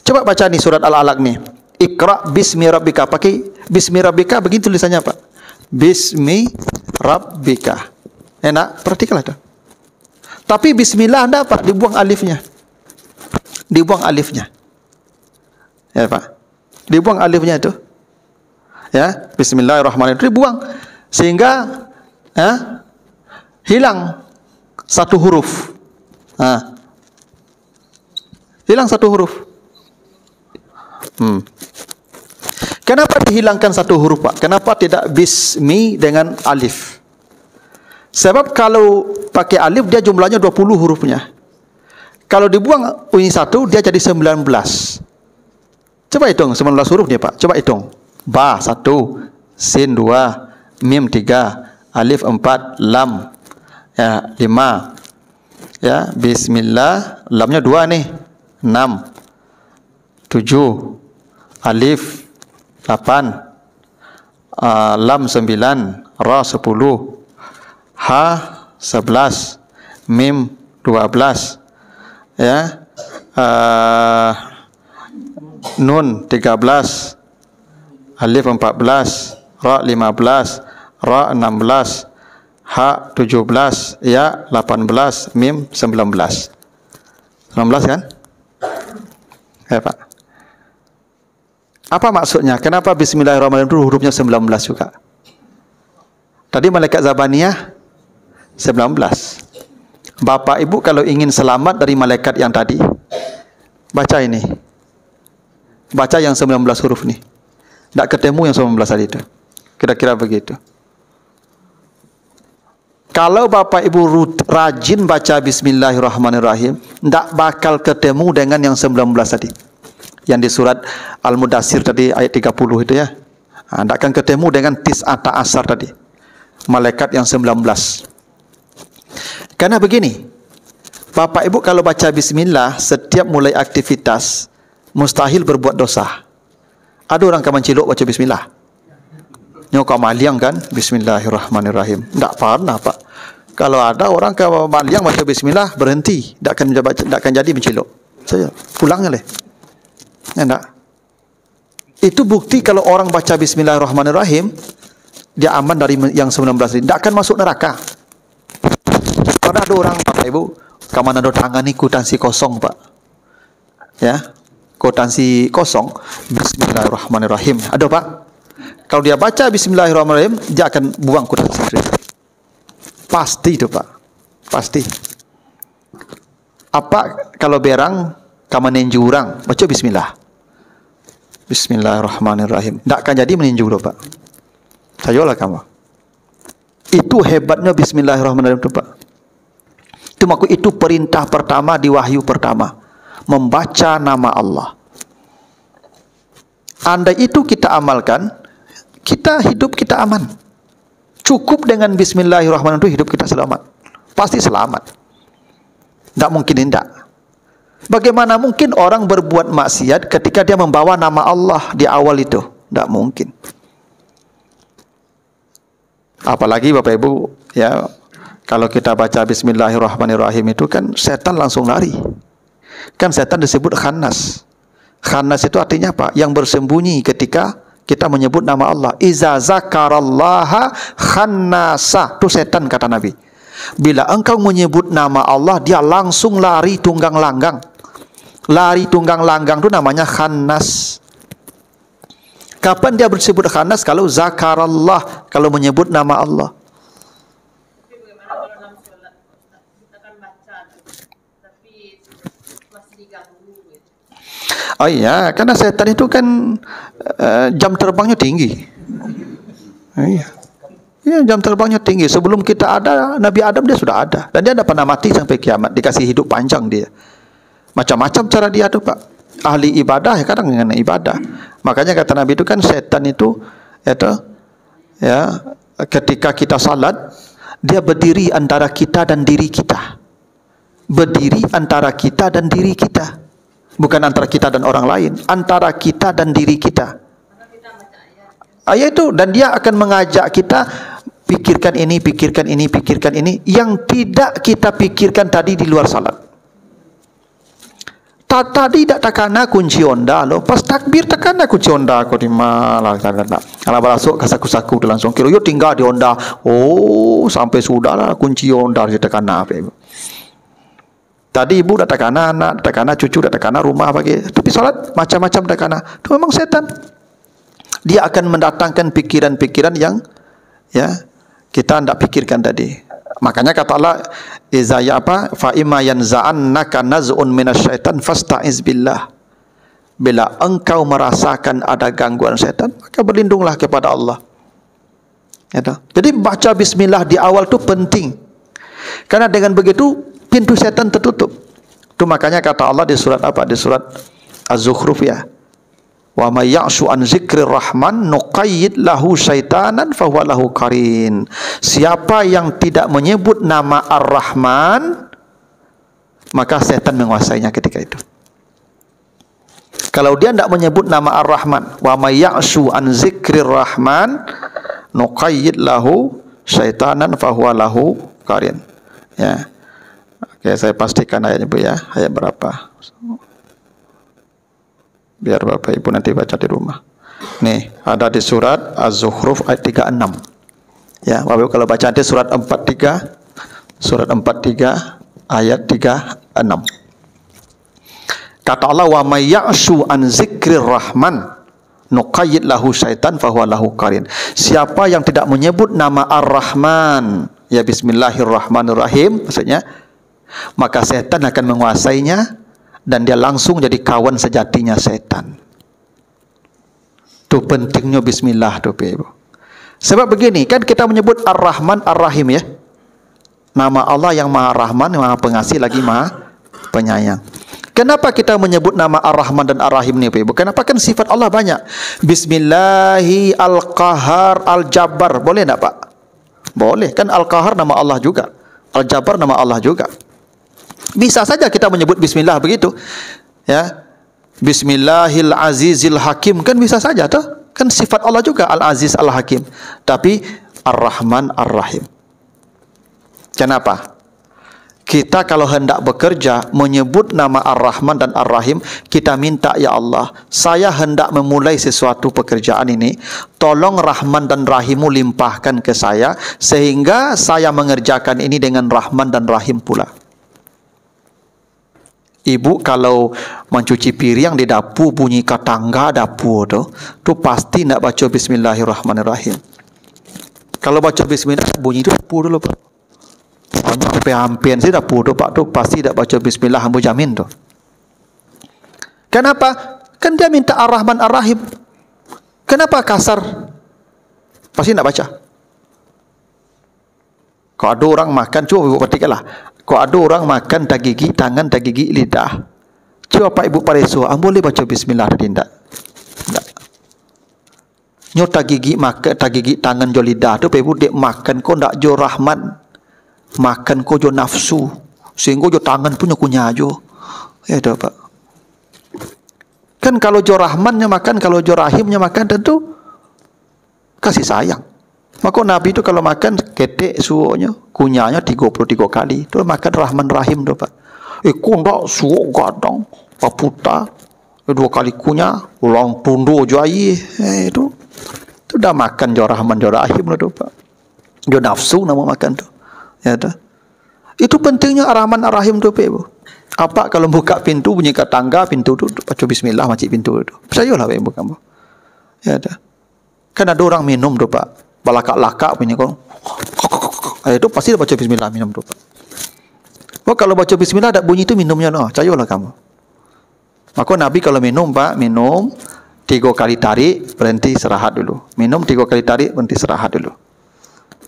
B: Coba baca nih surat Al-Alaq nih. Iqra bismi rabbika, pakai bismi rabbika begini tulisannya Pak. Bismi rabbika. Enak, perhatikanlah tuh. Tapi bismillah anda Pak, dibuang alifnya. Dibuang alifnya. Ya Pak. Dibuang alifnya itu. Ya, Bismillahirrahmanirrahim dibuang sehingga hilang satu huruf. Hilang satu huruf. Kenapa dihilangkan satu huruf, Pak? Kenapa tidak bismi dengan alif? Sebab kalau pakai alif dia jumlahnya 20 hurufnya. Kalau dibuang ini satu dia jadi 19. Coba hitung 19 huruf nih, Pak. Coba hitung. Ba 1, sin 2, mim 3, alif 4, lam ya 5. Ya, bismillah, lamnya 2 nih. 6, 7, alif 8, lam 9, ra 10, ha 11, mim 12, ya, nun 13, alif 14, ra 15, ra 16, ha 17, ya 18, mim 19. 19 kan? Ya, Pak. Apa maksudnya? Kenapa Bismillahirrahmanirrahim itu hurufnya 19 juga? Tadi malaikat Zabaniyah 19. Bapak Ibu kalau ingin selamat dari malaikat yang tadi, baca ini. Baca yang 19 huruf nih. Tak ketemu yang 19 tadi itu. Kira-kira begitu. Kalau Bapak Ibu rajin baca Bismillahirrahmanirrahim, tak bakal ketemu dengan yang 19 tadi. Yang di surat Al-Mudassir tadi ayat 30 itu ya. Tak akan ketemu dengan Tis'ata Asar tadi. Malaikat yang 19. Karena begini, Bapak Ibu kalau baca Bismillah setiap mulai aktivitas, mustahil berbuat dosa. Ada orang kaman cilok baca Bismillah. Nyokak maliang kan, Bismillahirrahmanirrahim. Tak pernah, Pak. Kalau ada orang kaman maliang baca Bismillah, berhenti. Tak akan jadi mencilok. Saya pulangnya leh. Ya, enggak. Itu bukti kalau orang baca Bismillahirrahmanirrahim, dia aman dari yang 19 ini. Tak akan masuk neraka. Kalau ada orang, Bapak Ibu, kaman ada tangan ni kutansi kosong, Pak. Ya, kutansi kosong, Bismillahirrahmanirrahim. Ada, Pak. Kalau dia baca Bismillahirrahmanirrahim, dia akan buang kutansi itu. Pasti itu, Pak. Pasti. Apa kalau berang kamu meninju orang, baca Bismillah. Bismillahirrahmanirrahim. Tak akan jadi meninju loh, Pak. Sayolah kamu. Itu hebatnya Bismillahirrahmanirrahim itu, Pak. Itu perintah pertama di wahyu pertama. Membaca nama Allah. Andai itu kita amalkan, hidup kita aman. Cukup dengan Bismillahirrahmanirrahim itu hidup kita selamat. Pasti selamat. Tak mungkin tidak. Bagaimana mungkin orang berbuat maksiat ketika dia membawa nama Allah di awal itu? Tak mungkin. Apalagi Bapak Ibu, ya, kalau kita baca Bismillahirrahmanirrahim itu kan setan langsung lari. Kan setan disebut khannas. Khannas itu artinya apa? Yang bersembunyi ketika kita menyebut nama Allah. Iza zakarallaha khannasa. Itu setan kata Nabi. Bila engkau menyebut nama Allah, dia langsung lari tunggang langgang. Lari tunggang langgang itu namanya khannas. Kapan dia bersebut khannas? Kalau zakarallah, kalau menyebut nama Allah.
C: Tapi bagaimana kalau dalam sholat kita kan baca, tapi masih diganggu gitu.
B: Oh iya, karena setan itu kan jam terbangnya tinggi. Iya. Ya, jam terbangnya tinggi. Sebelum kita ada, Nabi Adam dia sudah ada. Dan dia tidak pernah mati sampai kiamat. Dikasih hidup panjang dia. Macam-macam cara dia tu, Pak. Ahli ibadah, kadang dengan ibadah. Makanya kata Nabi itu kan setan itu, ya, ketika kita salat, dia berdiri antara kita dan diri kita. Berdiri antara kita dan diri kita. Bukan antara kita dan orang lain. Antara kita dan diri kita. Ayat itu. Dan dia akan mengajak kita, pikirkan ini, pikirkan ini, pikirkan ini. Yang tidak kita pikirkan tadi di luar salat. Tadi tak takana kunci onda lo. Pas takbir takana kunci onda aku di malah takana. Kalau berasuk kasaku-saku tu langsung kira yo tinggal di onda. Oh, sampai sudahlah kunci onda di takana apa ibu. Tadi ibu dah takana anak, takana cucu, dah takana rumah bagi. Tapi salat macam-macam takana. Itu memang setan. dia akan mendatangkan pikiran-pikiran yang kita hendak pikirkan tadi. Makanya kata Allah, iza fa imma yanza'annaka naz'un minasyaitan fasta'iz billah. Bila engkau merasakan ada gangguan syaitan, maka berlindunglah kepada Allah. Jadi baca bismillah di awal tu penting. Karena dengan begitu pintu syaitan tertutup. Itu makanya kata Allah di surat apa? Di surat Az-Zukhruf ya. Wa may ya'shu an zikrir rahman nuqayyid lahu syaitanan fahuwa lahu qarin. Siapa yang tidak menyebut nama Ar-Rahman, maka setan menguasainya ketika itu. Kalau dia tidak menyebut nama Ar-Rahman, wa may ya'shu an zikrir rahman nuqayyid lahu syaitanan fahuwa lahu qarin. Ya. Oke, saya pastikan ayatnya Bu ya. Ayat berapa? Biar Bapak Ibu nanti baca di rumah. Nih, ada di surat Az-Zukhruf ayat 36. Ya, Bapak Ibu kalau baca nanti surat 43 ayat 36. Kata Allah, wa may ya'shu an zikrir rahman nuqayyid lahu syaitan fahuwa lahu qarin. Siapa yang tidak menyebut nama Ar-Rahman, ya bismillahirrahmanirrahim maksudnya, maka setan akan menguasainya dan dia langsung jadi kawan sejatinya setan. Itu pentingnya bismillah tuh Ibu. Sebab begini, kan kita menyebut Ar-Rahman Ar-Rahim ya. Nama Allah yang Maha Rahman, Maha Pengasih lagi Maha Penyayang. Kenapa kita menyebut nama Ar-Rahman dan Ar-Rahim ni Ibu? Kenapa? Kan sifat Allah banyak. Bismillahi Al-Qahar Al-Jabbar. Boleh tak Pak? Boleh. Kan Al-Qahar nama Allah juga. Al-Jabbar nama Allah juga. Bisa saja kita menyebut bismillah begitu. Ya. Bismillahil Azizil Hakim, kan bisa saja tuh. Kan sifat Allah juga Al-Aziz Al-Hakim. Tapi Ar-Rahman Ar-Rahim. Kenapa? Kita kalau hendak bekerja menyebut nama Ar-Rahman dan Ar-Rahim, kita minta, ya Allah, saya hendak memulai sesuatu pekerjaan ini, tolong Rahman dan Rahimmu limpahkan ke saya sehingga saya mengerjakan ini dengan Rahman dan Rahim pula. Ibu kalau mencuci piring di dapur bunyi katangga dapur tu pasti nak baca Bismillahirrahmanirrahim. Kalau baca Bismillah bunyi itu dapur dulu Pak. Hampir saya dapur tu Pak tu pasti tak baca bismillah, hamba jamin tu. Kenapa? Kan dia minta Ar-Rahman Ar-Rahim. Kenapa kasar? Pasti nak baca. Kalau ada orang makan, cuba Ibu perhatikanlah. Kalau ada orang makan tak gigi tangan, tak gigi lidah, cuba Pak Ibu paresu, boleh baca bismillah tadi tak? Tak. Nyo tak gigi makan, tak gigi tangan jo lidah tu Pak Ibu dek makan kau ndak jo Rahman. Makan ko jo nafsu sehingga jo tangan punya kunyah jo. Ya dah Pak. Kan kalau jo Rahmannya makan, kalau jo Rahimnya makan tentu kasih sayang. Maka Nabi itu kalau makan ketek suonya, kunyahnya 33 kali. Itu makan Rahman Rahim tu Pak. Ko ndak suo gadang paputa 2 kali kunyah, ulang tundu jo ai. Itu dah makan jo Rahman jo Rahim tu Pak. Jo nafsu nama makan tu. Ya dah. Itu pentingnya Ar-Rahman Ar-Rahim tu Ibu. Apa kalau buka pintu bunyi kat tangga, pintu tu baca bismillah macam pintu tu. Percayalah Ibu kamu. Ya dah. Kan ada orang minum tu Pak. Balakak-lakak punya kau. Itu pasti dia baca bismillah minum tu Pak. Oh, kalau baca bismillah ada bunyi tu minumnya noh. Percayalah kamu. Maka Nabi kalau minum Pak, minum 3 kali tarik, berhenti istirahat dulu. Minum 3 kali tarik, berhenti istirahat dulu.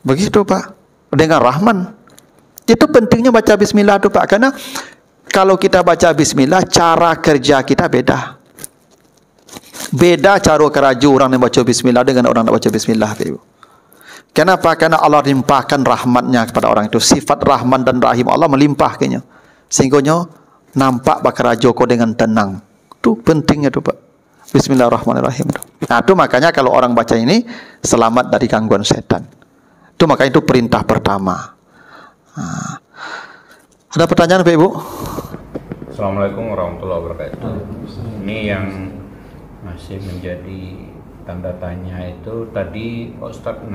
B: Begitu Pak. Dengan Rahman. Itu pentingnya baca bismillah tu Pak. Karena kalau kita baca bismillah, cara kerja kita beda. Beda cara kerja orang yang baca bismillah dengan orang yang baca bismillah Ibu. Kenapa? Karena Allah limpahkan rahmatnya kepada orang itu. Sifat Rahman dan Rahim Allah melimpahkannya. Sehingga nampak bakarajo kau dengan tenang. Itu pentingnya tu Pak. Bismillahirrahmanirrahim. Nah itu makanya kalau orang baca ini selamat dari gangguan setan. Itu makanya itu perintah pertama. Ada pertanyaan Pak Ibu?
D: Assalamualaikum warahmatullahi wabarakatuh. Ini yang masih menjadi tanda tanya itu tadi Ustadz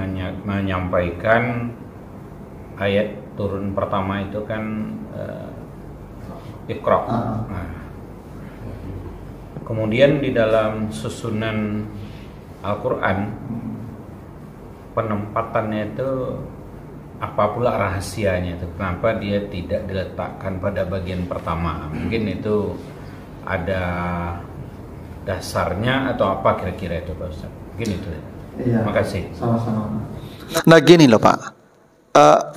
D: menyampaikan ayat turun pertama itu kan Iqra. Nah, kemudian di dalam susunan Al-Quran penempatannya itu apa pula rahasianya itu? Kenapa dia tidak diletakkan pada bagian pertama? Mungkin itu ada dasarnya atau apa kira-kira itu Pak Ustaz? Mungkin itu.
A: Iya.
D: Terima kasih.
A: Sama-sama.
B: Nah gini loh Pak,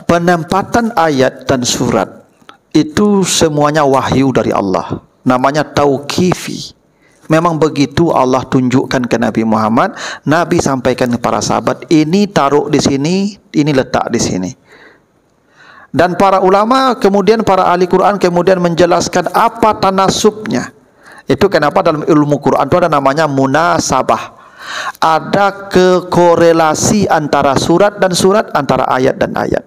B: penempatan ayat dan surat itu semuanya wahyu dari Allah. Namanya tauqifi. Memang begitu Allah tunjukkan ke Nabi Muhammad, Nabi sampaikan ke para sahabat, ini taruh di sini, ini letak di sini. Dan para ulama kemudian para ahli Quran kemudian menjelaskan apa tanasubnya. Itu kenapa dalam ilmu Quran itu ada namanya munasabah. Ada kekorelasi antara surat dan surat, antara ayat dan ayat.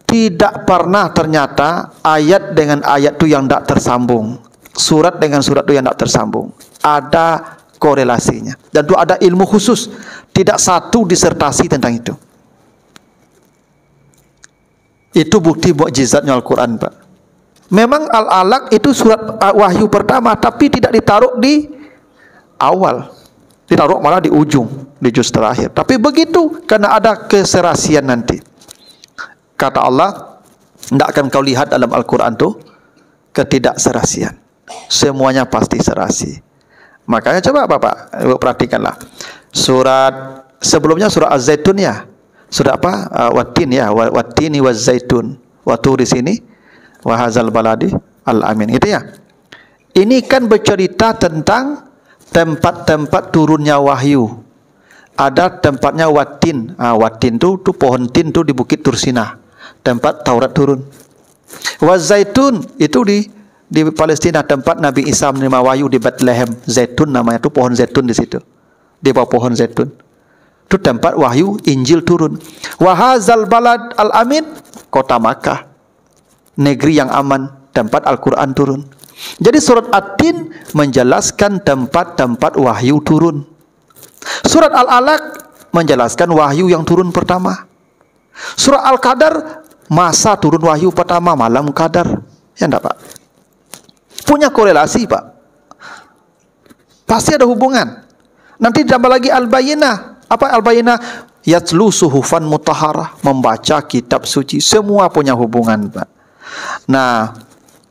B: Tidak pernah ternyata ayat dengan ayat itu yang tidak tersambung, surat dengan surat itu yang tidak tersambung. Ada korelasinya. Dan itu ada ilmu khusus. Tidak satu disertasi tentang itu. Itu bukti mukjizatnya Al-Quran Pak. Memang Al-Alaq itu surat wahyu pertama, tapi tidak ditaruh di awal. Ditaruh malah di ujung, di juz terakhir. Tapi begitu, karena ada keserasian nanti. Kata Allah, tidak akan kau lihat dalam Al-Quran itu ketidakserasian. Semuanya pasti serasi. Makanya coba Bapak, Ibu perhatikanlah. Surat sebelumnya surah Az-Zaitun ya. Surat apa? Wattin ya, wattini waz-zaitun. Waktu di sini wa hadzal baladi al-amin. Itu ya. Ini kan bercerita tentang tempat-tempat turunnya wahyu. Ada tempatnya Wattin. Wattin tu pohon tin tu di Bukit Tursina. Tempat Taurat turun. Waz-zaitun itu di Palestina, tempat Nabi Isa menerima wahyu di Bethlehem. Zaitun namanya tu pohon zaitun di situ. Di bawah pohon zaitun. Itu tempat wahyu Injil turun. Wa hadzal balad al-amin, kota Makkah. Negeri yang aman, tempat Al-Quran turun. Jadi surat At-Tin menjelaskan tempat-tempat wahyu turun. Surat Al-Alaq menjelaskan wahyu yang turun pertama. Surat Al-Qadar masa turun wahyu pertama, malam Qadar. Ya enggak Pak? Punya korelasi Pak. Pasti ada hubungan. Nanti tambah lagi Al-Bayyinah. Apa Al-Bayyinah? Yatlu suhufan mutahharah, membaca kitab suci. Semua punya hubungan Pak. Nah,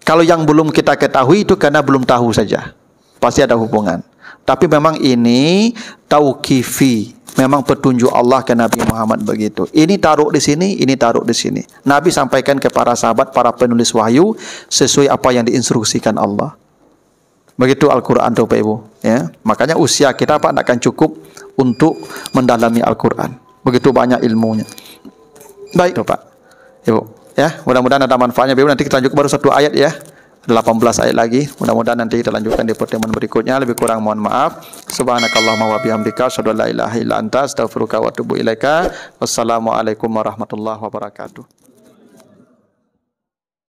B: kalau yang belum kita ketahui itu karena belum tahu saja. Pasti ada hubungan. Tapi memang ini tauqifi. Memang petunjuk Allah ke Nabi Muhammad begitu. Ini taruh di sini, ini taruh di sini. Nabi sampaikan ke para sahabat, para penulis wahyu sesuai apa yang diinstruksikan Allah. Begitu Al-Quran tuh Pak Ibu. Ya. Makanya usia kita Pak tidak akan cukup untuk mendalami Al-Quran. Begitu banyak ilmunya. Baik tuh Pak Ibu. Ya, mudah-mudahan ada manfaatnya. Nanti kita lanjut baru satu ayat ya. 18 ayat lagi. Mudah-mudahan nanti kita lanjutkan di pertemuan berikutnya. Lebih kurang mohon maaf. Subhanakallahumma wa bihamdika asyhadu an la ilaha illa anta astaghfiruka wa atubu ilaika. Wassalamualaikum warahmatullahi wabarakatuh.